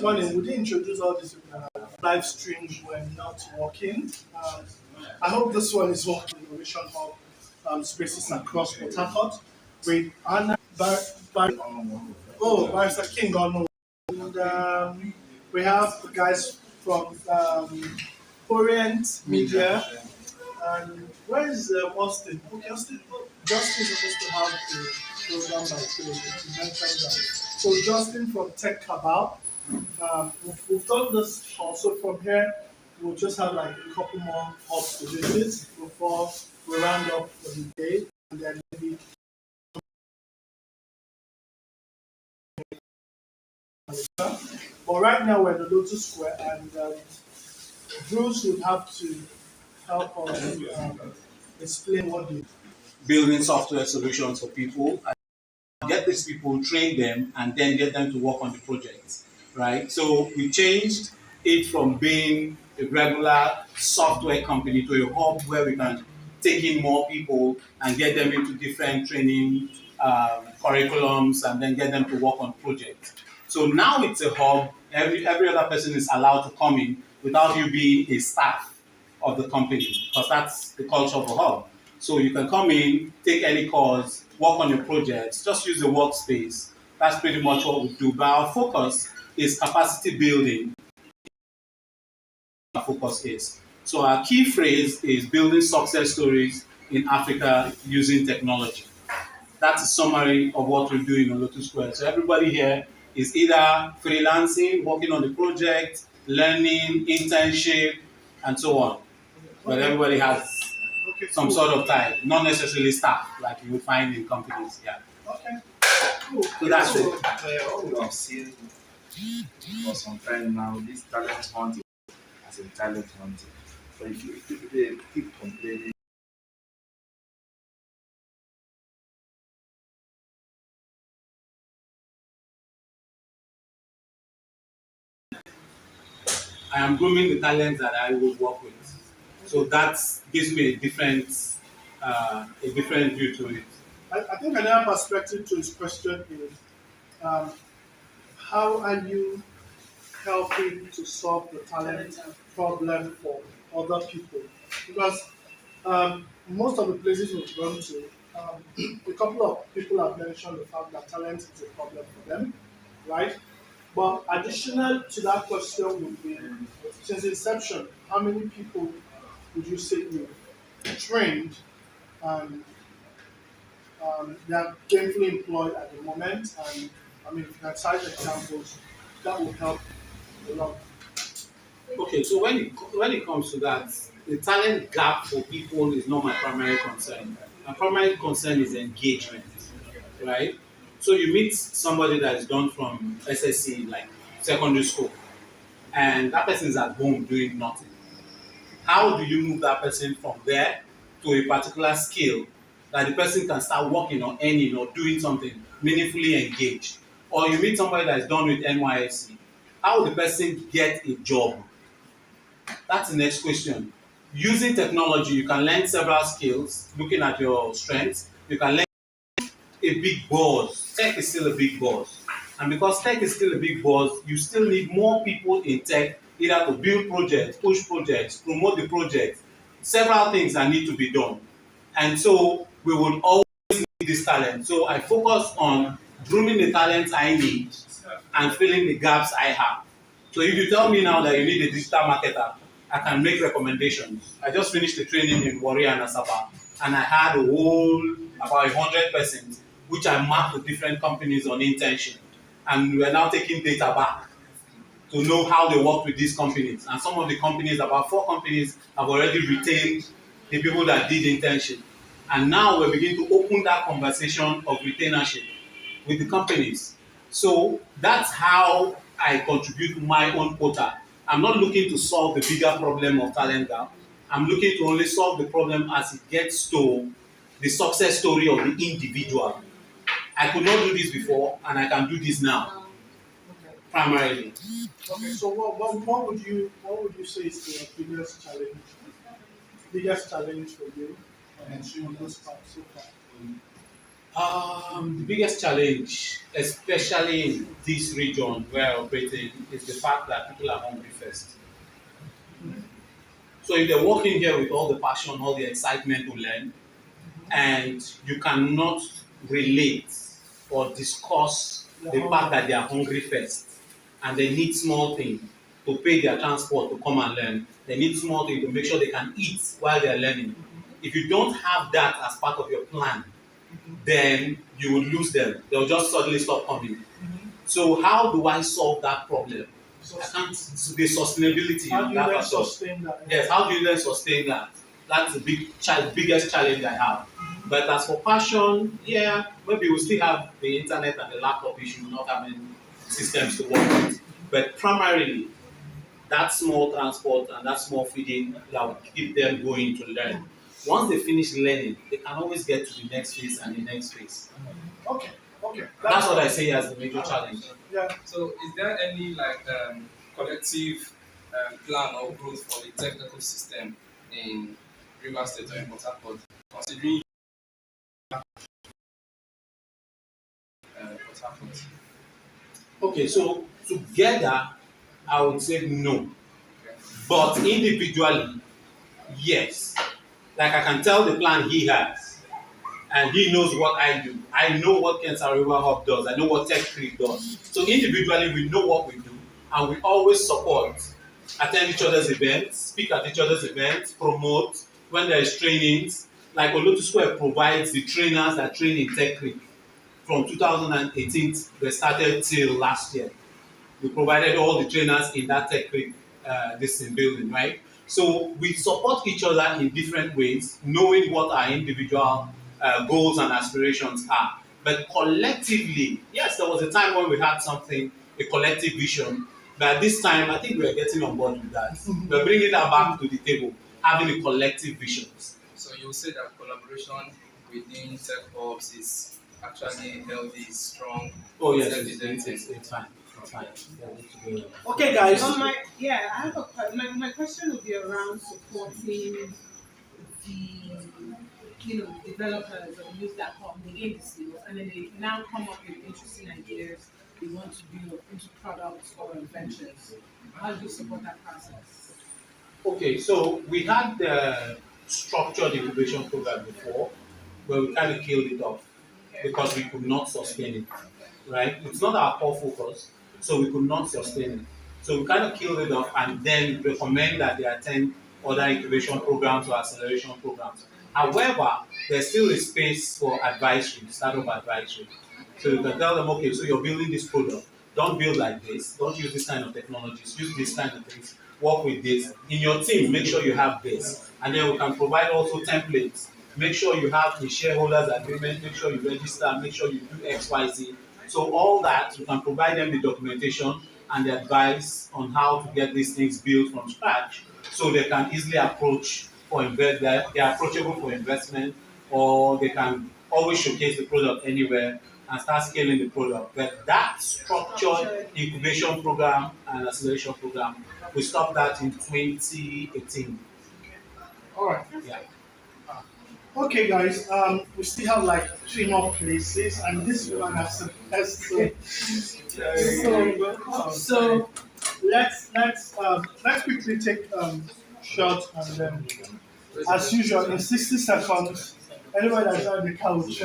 Morning, would you introduce all these live streams were not working? I hope this one is working. Innovation Hub spaces across PORTHARCOURT with Anna Barrister King on. And we have the guys from Orient Media. And where is Austin? Okay, Austin. Justin is supposed to have the program by today. He mentioned that. So Justin from Tech Cabal. We've done this also from here. We'll just have like a couple more hubs to visit before we round up for the day, and then maybe. But right now we're in the Lotus Square, and Bruce would have to help us explain what they. Building software solutions for people, and get these people, train them, and then get them to work on the project, right? So we changed it from being a regular software company to a hub where we can take in more people and get them into different training curriculums and then get them to work on projects. So now it's a hub. Every other person is allowed to come in without you being a staff of the company, because that's the culture of a hub. So you can come in, take any course, work on your projects, just use the workspace. That's pretty much what we do. But our focus is capacity building. Our focus is. So our key phrase is building success stories in Africa using technology. That's a summary of what we're doing on Lotus Square. So everybody here is either freelancing, working on the project, learning, internship, and so on. But everybody has some sort of type, not necessarily staff like you would find in companies. Yeah. Okay. Cool. So that's it. What we have seen for some time now, this talent hunting as a talent hunting. But if you keep complaining, I am grooming the talents that I will work with. So that gives me a different view to it. I think another perspective to his question is how are you helping to solve the talent problem for other people? Because most of the places we've gone to, a couple of people have mentioned the fact that talent is a problem for them, right? But additional to that question would be, since inception, how many people would you say you trained and they are gainfully employed at the moment? And I mean, if you can cite examples, that will help a lot. Okay, so when it comes to that, the talent gap for people is not my primary concern. My primary concern is engagement, right? So you meet somebody that is done from SSC, like secondary school, and that person is at home doing nothing. How do you move that person from there to a particular skill that the person can start working or earning or doing something meaningfully engaged? Or you meet somebody that is done with NYSC, how will the person get a job? That's the next question. Using technology, you can learn several skills, looking at your strengths. You can learn a big boss. Tech is still a big boss. And because tech is still a big boss, you still need more people in tech, either to build projects, push projects, promote the project, several things that need to be done. And so we would always need this talent. So I focus on grooming the talents I need and filling the gaps I have. So if you tell me now that you need a digital marketer, I can make recommendations. I just finished the training in Warrior and Asaba, and I had about 100 persons, which I mapped with different companies on internship. And we're now taking data back to know how they work with these companies. And some of the companies, about 4 companies, have already retained the people that did internship. And now we're beginning to open that conversation of retainership with the companies. So that's how I contribute my own quota. I'm not looking to solve the bigger problem of talent gap. I'm looking to only solve the problem as it gets to the success story of the individual. I could not do this before, and I can do this now, primarily. Okay, so what would you say is the biggest challenge for you on those parts so far? The biggest challenge, especially in this region where I operate in, is the fact that people are hungry first. So if they're walking here with all the passion, all the excitement to learn, and you cannot relate or discuss the fact that they are hungry first, and they need small things to pay their transport to come and learn, they need small things to make sure they can eat while they're learning. If you don't have that as part of your plan, then you will lose them. They'll just suddenly stop coming. So how do I solve that problem? I can't. The sustainability. How do you that then factor. sustain that? Yes. How do you then sustain that? That's the biggest challenge I have. But as for passion, yeah, maybe we still have the internet and the laptop issue, not having systems to work with. But primarily, that small transport and that small feeding that will keep them going to learn. Once they finish learning, they can always get to the next phase and the next phase. Okay, okay. That's what I say as the major challenge. Yeah. So, is there any collective plan or growth for the technical system in Rivers State or in Port Harcourt, considering Port Harcourt? Okay, so together, I would say no. But individually, yes. Like I can tell the plan he has, and he knows what I do. I know what Cancer River Hub does. I know what Tech Creek does. So individually, we know what we do, and we always support, attend each other's events, speak at each other's events, promote when there is trainings. Like Olotu Square provides the trainers that train in Tech Creek. From 2018, they started till last year. We provided all the trainers in that Tech Creek this building, right? So we support each other in different ways, knowing what our individual goals and aspirations are. But collectively, yes, there was a time when we had something, a collective vision. But at this time, I think we are getting on board with that. We're bringing that back to the table, having a collective vision. So, you will say that collaboration within tech hubs is actually healthy, strong. Oh yes, self-evident. it's fine. It's fine. Okay, guys. I have my question would be around supporting the developers or use that hub, they gain the skills and then they now come up with interesting ideas they want to build into products or ventures. How do you support that process? Okay, so we had the structured incubation program before, where we kind of killed it off because we could not sustain it, right? It's not our core focus, so we could not sustain it. So we kind of killed it off and then recommend that they attend other incubation programs or acceleration programs. However, there's still a space for advisory, startup advisory. So you can tell them, okay, so you're building this product. Don't build like this. Don't use this kind of technologies. Use this kind of things. Work with this. In your team, make sure you have this. And then we can provide also templates. Make sure you have the shareholders agreement. Make sure you register. Make sure you do X, Y, Z. So all that, we can provide them the documentation and the advice on how to get these things built from scratch so they can easily approach for invest. They're approachable for investment, or they can always showcase the product anywhere and start scaling the product. But that structured incubation program and acceleration program, we stopped that in 2018. All right. Yeah. Okay, guys. We still have like 3 more places, and this one has some best. So let's quickly take shot, and then, as usual, in 60 seconds, anybody that's on the couch.